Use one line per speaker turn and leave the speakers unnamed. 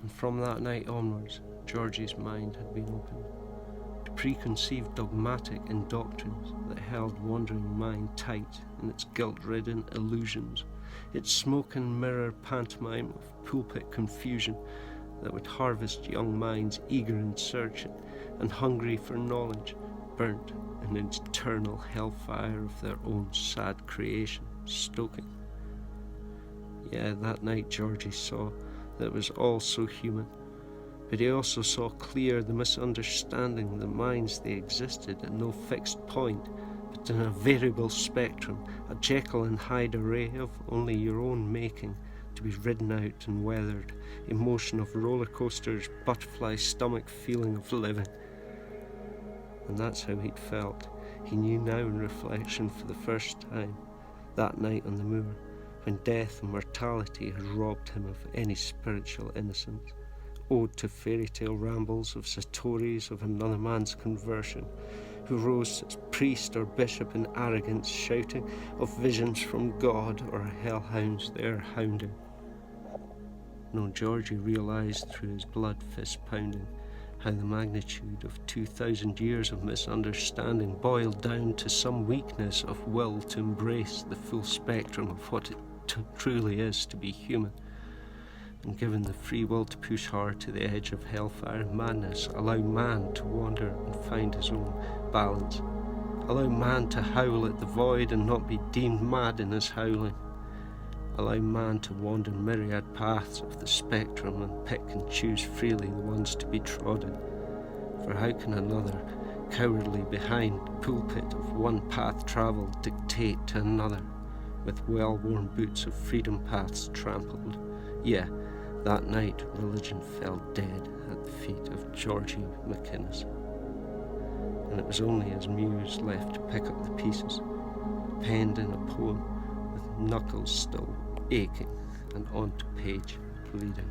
And from that night onwards, Georgie's mind had been opened to preconceived dogmatic indoctrines that held wandering mind tight in its guilt-ridden illusions, its smoke and mirror pantomime of pulpit confusion that would harvest young minds eager in searching and hungry for knowledge, burnt in an eternal hellfire of their own sad creation, stoking. Yeah, that night Georgie saw that it was all so human, but he also saw clear the misunderstanding that minds they existed at no fixed point, but in a variable spectrum, a Jekyll and Hyde array of only your own making, to be ridden out and weathered, emotion of roller coasters, butterfly stomach feeling of living. And that's how he'd felt. He knew now in reflection for the first time, that night on the moor, when death and mortality had robbed him of any spiritual innocence, ode to fairy tale rambles of satori's of another man's conversion, who rose as priest or bishop in arrogance, shouting of visions from God or hellhounds there hounding. No, Georgie realised through his blood fist pounding how the magnitude of 2,000 years of misunderstanding boiled down to some weakness of will to embrace the full spectrum of what it truly is to be human, and given the free will to push hard to the edge of hellfire and madness, allow man to wander and find his own balance, allow man to howl at the void and not be deemed mad in his howling, allow man to wander myriad paths of the spectrum and pick and choose freely the ones to be trodden. For how can another, cowardly behind the pulpit of one path travelled, dictate to another, with well-worn boots of freedom paths trampled? Yeah, that night religion fell dead at the feet of Georgie McInnes. And it was only his muse left to pick up the pieces, penned in a poem, with knuckles still aching and onto page bleeding.